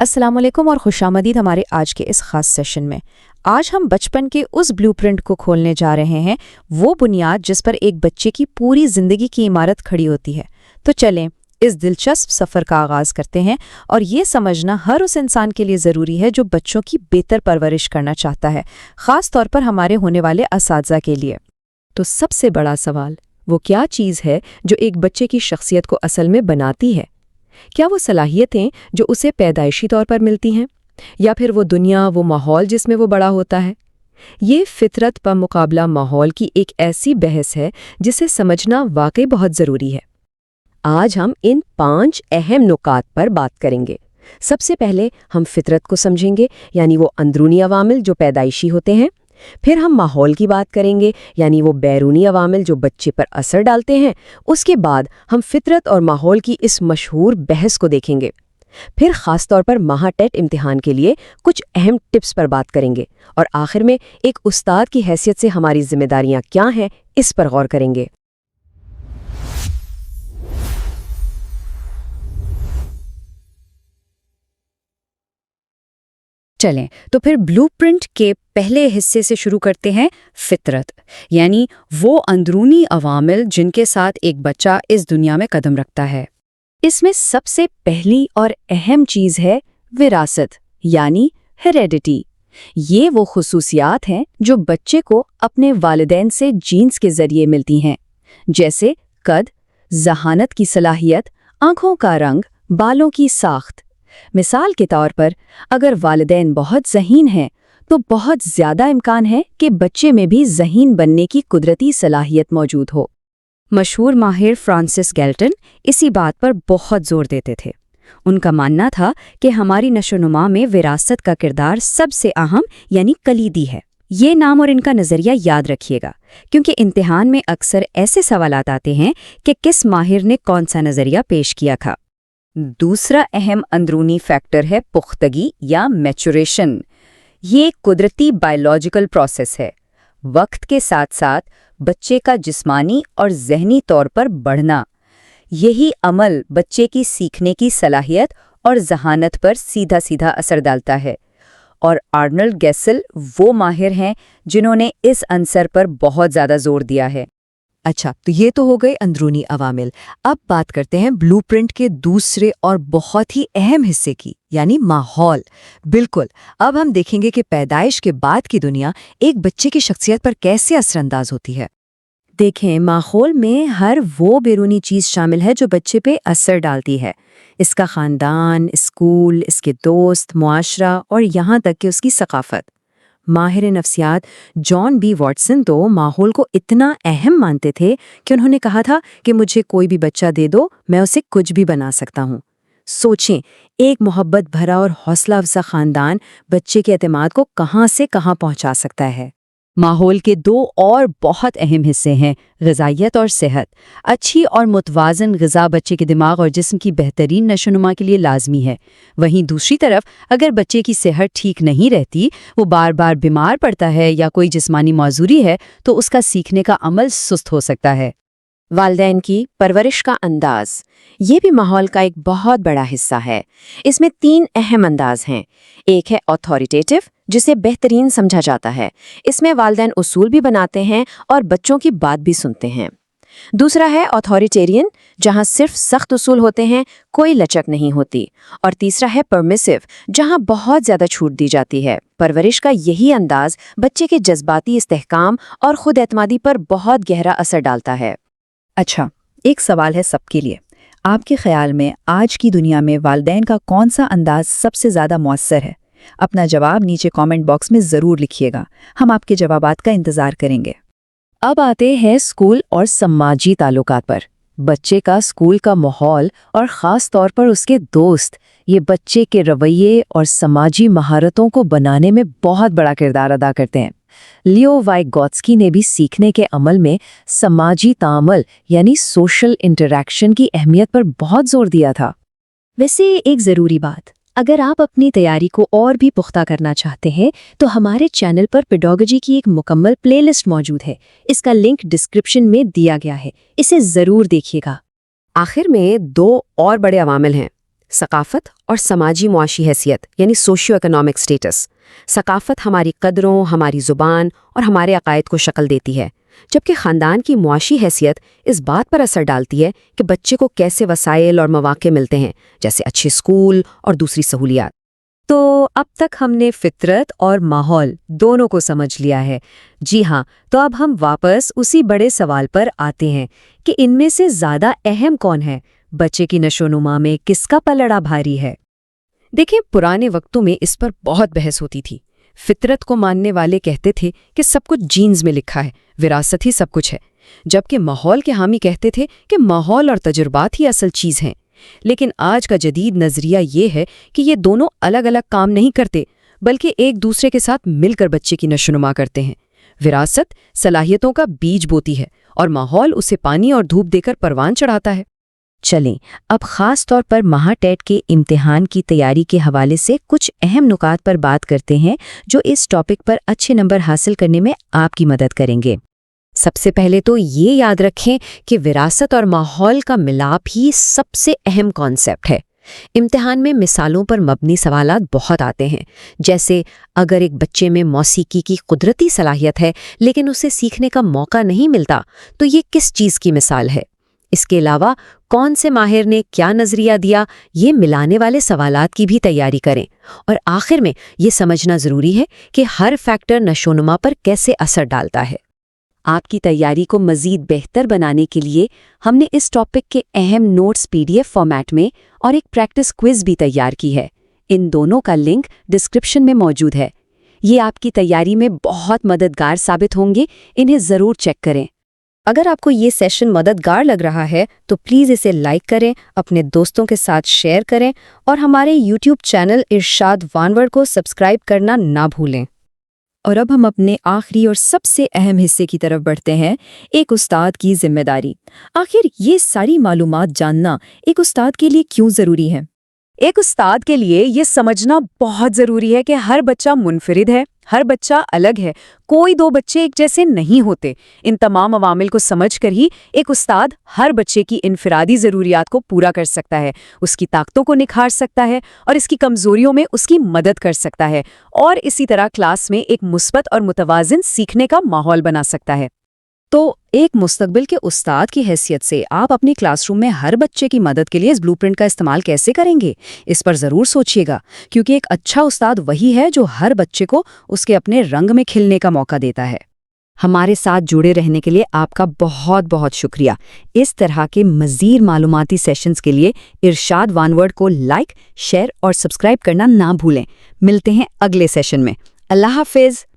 अस्सलाम वालेकुम और खुशामदीद हमारे आज के इस खास सेशन में। आज हम बचपन के उस ब्लूप्रिंट को खोलने जा रहे हैं, वो बुनियाद जिस पर एक बच्चे की पूरी जिंदगी की इमारत खड़ी होती है। तो चलें इस दिलचस्प सफ़र का आगाज करते हैं और ये समझना हर उस इंसान के लिए ज़रूरी है जो बच्चों की बेहतर परवरिश करना चाहता है, ख़ास तौर पर हमारे होने वाले असातिज़ा के लिए। तो सबसे बड़ा सवाल, वो क्या चीज़ है जो एक बच्चे की शख्सियत को असल में बनाती है? क्या वो सलाहियतें जो उसे पैदाइशी तौर पर मिलती हैं, या फिर वो दुनिया, वो माहौल जिसमें वो बड़ा होता है? ये फितरत पर मुकाबला माहौल की एक ऐसी बहस है जिसे समझना वाकई बहुत ज़रूरी है। आज हम इन 5 अहम नुकात पर बात करेंगे। सबसे पहले हम फितरत को समझेंगे, यानी वो अंदरूनी अवामिल जो पैदाइशी होते हैं। फिर हम माहौल की बात करेंगे, यानी वो बैरूनी अवामिल जो बच्चे पर असर डालते हैं। उसके बाद हम फितरत और माहौल की इस मशहूर बहस को देखेंगे। फिर ख़ास तौर पर महाटेट इम्तिहान के लिए कुछ अहम टिप्स पर बात करेंगे और आखिर में एक उस्ताद की हैसियत से हमारी जिम्मेदारियां क्या हैं, इस पर गौर करेंगे। चलें तो फिर ब्लूप्रिंट के पहले हिस्से से शुरू करते हैं, फितरत, यानी वो अंदरूनी अवामिल जिनके साथ एक बच्चा इस दुनिया में कदम रखता है। इसमें सबसे पहली और अहम चीज़ है विरासत, यानी हेरेडिटी। ये वो खुसूसियात हैं जो बच्चे को अपने वालिदैन से जीन्स के ज़रिए मिलती हैं, जैसे कद, ज़हानत की सलाहियत, आँखों का रंग, बालों की साख्त। मिसाल के तौर पर अगर वालिदैन बहुत ज़हीन हैं तो बहुत ज़्यादा इम्कान है कि बच्चे में भी ज़हीन बनने की कुदरती सलाहियत मौजूद हो। मशहूर माहिर फ्रांसिस गैल्टन इसी बात पर बहुत जोर देते थे। उनका मानना था कि हमारी नशोनुमा में विरासत का किरदार सबसे अहम यानी कलीदी है। ये नाम और इनका नज़रिया याद रखिएगा, क्योंकि इम्तिहान में अक्सर ऐसे सवालात आते हैं कि किस माहिर ने कौन सा नज़रिया पेश किया था। दूसरा अहम अंदरूनी फैक्टर है पुख्तगी या मैचुरेशन। ये एक कुदरती बायोलॉजिकल प्रोसेस है। वक्त के साथ साथ बच्चे का जिस्मानी और ज़हनी तौर पर बढ़ना, यही अमल बच्चे की सीखने की सलाहियत और ज़हानत पर सीधा सीधा असर डालता है। और आर्नल्ड गैसल वो माहिर हैं जिन्होंने इस अंसर पर बहुत ज़्यादा जोर दिया है। अच्छा, तो ये तो हो गए अंदरूनी अवामिल। अब बात करते हैं ब्लूप्रिंट के दूसरे और बहुत ही अहम हिस्से की, यानी माहौल। बिल्कुल, अब हम देखेंगे कि पैदाइश के बाद की दुनिया एक बच्चे की शख्सियत पर कैसे असरअंदाज होती है। देखें, माहौल में हर वो बैरूनी चीज़ शामिल है जो बच्चे पे असर डालती है। इसका ख़ानदान, स्कूल, इसके दोस्त, मुआशरा और यहाँ तक कि उसकी सकाफत। माहिर नफ्सियात जॉन बी वॉटसन तो माहौल को इतना अहम मानते थे कि उन्होंने कहा था कि मुझे कोई भी बच्चा दे दो, मैं उसे कुछ भी बना सकता हूँ। सोचें, एक मोहब्बत भरा और हौसला अफजा ख़ानदान बच्चे के एतमाद को कहाँ से कहाँ पहुँचा सकता है। माहौल के 2 और बहुत अहम हिस्से हैं, ग़िज़ाइयत और सेहत। अच्छी और मुतवाज़न ग़िज़ा बच्चे के दिमाग और जिस्म की बेहतरीन नशोनुमा के लिए लाजमी है। वहीं दूसरी तरफ अगर बच्चे की सेहत ठीक नहीं रहती, वो बार बार बीमार पड़ता है या कोई जिस्मानी मौजूरी है, तो उसका सीखने का अमल सुस्त हो सकता है। वालिदैन की परवरिश का अंदाज, ये भी माहौल का एक बहुत बड़ा हिस्सा है। इसमें 3 अहम अंदाज हैं। एक है ऑथोरिटेटिव, जिसे बेहतरीन समझा जाता है। इसमें वालिदैन उसूल भी बनाते हैं और बच्चों की बात भी सुनते हैं। दूसरा है ऑथोरिटेरियन, जहां सिर्फ सख्त उसूल होते हैं, कोई लचक नहीं होती। और तीसरा है परमिसिव, जहां बहुत ज़्यादा छूट दी जाती है। परवरिश का यही अंदाज बच्चे के जज्बाती इस्तेहकाम और खुद एतमादी पर बहुत गहरा असर डालता है। अच्छा, एक सवाल है सबके लिए। आपके ख्याल में आज की दुनिया में वालिदैन का कौन सा अंदाज सबसे ज़्यादा मौसर है? अपना जवाब नीचे कमेंट बॉक्स में ज़रूर लिखिएगा। हम आपके जवाबात का इंतज़ार करेंगे। अब आते हैं स्कूल और समाजी ताल्लुकात पर। बच्चे का स्कूल का माहौल और ख़ास तौर पर उसके दोस्त, ये बच्चे के रवैये और समाजी महारतों को बनाने में बहुत बड़ा किरदार अदा करते हैं। लियो वाइगोत्स्की ने भी सीखने के अमल में समाजी तामल यानी सोशल इंटरैक्शन की अहमियत पर बहुत जोर दिया था। वैसे एक ज़रूरी बात, अगर आप अपनी तैयारी को और भी पुख्ता करना चाहते हैं तो हमारे चैनल पर पेडागोजी की एक मुकम्मल प्लेलिस्ट मौजूद है। इसका लिंक डिस्क्रिप्शन में दिया गया है, इसे ज़रूर देखिएगा। आखिर में 2 और बड़े अवामिल हैं, ثقافت اور سماجی معاشی حیثیت یعنی سوشیو اکنامک سٹیٹس۔ ثقافت ہماری قدروں، ہماری زبان اور ہمارے عقائد کو شکل دیتی ہے، جبکہ خاندان کی معاشی حیثیت اس بات پر اثر ڈالتی ہے کہ بچے کو کیسے وسائل اور مواقع ملتے ہیں، جیسے اچھے اسکول اور دوسری سہولیات۔ تو اب تک ہم نے فطرت اور ماحول دونوں کو سمجھ لیا ہے۔ جی ہاں، تو اب ہم واپس اسی بڑے سوال پر آتے ہیں کہ ان میں سے زیادہ اہم کون ہے؟ بچے کی نشو و نما میں کس کا پلڑا بھاری ہے؟ دیکھیں، پرانے وقتوں میں اس پر بہت بحث ہوتی تھی۔ فطرت کو ماننے والے کہتے تھے کہ سب کچھ جینز میں لکھا ہے، وراثت ہی سب کچھ ہے، جبکہ ماحول کے حامی کہتے تھے کہ ماحول اور تجربات ہی اصل چیز ہیں۔ لیکن آج کا جدید نظریہ یہ ہے کہ یہ دونوں الگ الگ کام نہیں کرتے، بلکہ ایک دوسرے کے ساتھ مل کر بچے کی نشو-و-نما کرتے ہیں۔ وراثت صلاحیتوں کا بیج بوتی ہے اور ماحول اسے پانی اور دھوپ دے کر پروان چڑھاتا ہے۔ چلیں اب خاص طور پر مہا ٹیٹ کے امتحان کی تیاری کے حوالے سے کچھ اہم نکات پر بات کرتے ہیں جو اس ٹاپک پر اچھے نمبر حاصل کرنے میں آپ کی مدد کریں گے۔ سب سے پہلے تو یہ یاد رکھیں کہ وراثت اور ماحول کا ملاپ ہی سب سے اہم کانسیپٹ ہے۔ امتحان میں مثالوں پر مبنی سوالات بہت آتے ہیں، جیسے اگر ایک بچے میں موسیقی کی قدرتی صلاحیت ہے لیکن اسے سیکھنے کا موقع نہیں ملتا تو یہ کس چیز کی مثال ہے؟ اس کے علاوہ کون سے ماہر نے کیا نظریہ دیا، یہ ملانے والے سوالات کی بھی تیاری کریں۔ اور آخر میں یہ سمجھنا ضروری ہے کہ ہر فیکٹر نشو-و-نما پر کیسے اثر ڈالتا ہے۔ آپ کی تیاری کو مزید بہتر بنانے کے لیے ہم نے اس ٹاپک کے اہم نوٹس PDF فارمیٹ میں اور ایک پریکٹس کوئز بھی تیار کی ہے۔ ان دونوں کا لنک ڈسکرپشن میں موجود ہے۔ یہ آپ کی تیاری میں بہت مددگار ثابت ہوں گے، انہیں ضرور چیک کریں۔ اگر آپ کو یہ سیشن مددگار لگ رہا ہے تو پلیز اسے لائک کریں، اپنے دوستوں کے ساتھ شیئر کریں اور ہمارے YouTube چینل ارشاد وانورڈ کو سبسکرائب کرنا نہ بھولیں۔ اور اب ہم اپنے آخری اور سب سے اہم حصے کی طرف بڑھتے ہیں، ایک استاد کی ذمہ داری۔ آخر یہ ساری معلومات جاننا ایک استاد کے لیے کیوں ضروری ہے؟ ایک استاد کے لیے یہ سمجھنا بہت ضروری ہے کہ ہر بچہ منفرد ہے، ہر بچہ الگ ہے، کوئی دو بچے ایک جیسے نہیں ہوتے۔ ان تمام عوامل کو سمجھ کر ہی ایک استاد ہر بچے کی انفرادی ضروریات کو پورا کر سکتا ہے، اس کی طاقتوں کو نکھار سکتا ہے اور اس کی کمزوریوں میں اس کی مدد کر سکتا ہے، اور اسی طرح کلاس میں ایک مثبت اور متوازن سیکھنے کا ماحول بنا سکتا ہے۔ تو ایک مستقبل کے استاد کی حیثیت سے آپ اپنی کلاس روم میں ہر بچے کی مدد کے لیے اس بلو پرنٹ کا استعمال کیسے کریں گے؟ اس پر ضرور سوچیے گا، کیونکہ ایک اچھا استاد وہی ہے جو ہر بچے کو اس کے اپنے رنگ میں کھلنے کا موقع دیتا ہے۔ ہمارے ساتھ جڑے رہنے کے لیے آپ کا بہت بہت شکریہ۔ اس طرح کے مزید معلوماتی سیشنز کے لیے ارشاد وانورڈ کو لائک، شیئر اور سبسکرائب کرنا نہ بھولیں۔ ملتے ہیں اگلے سیشن میں۔ اللہ حافظ۔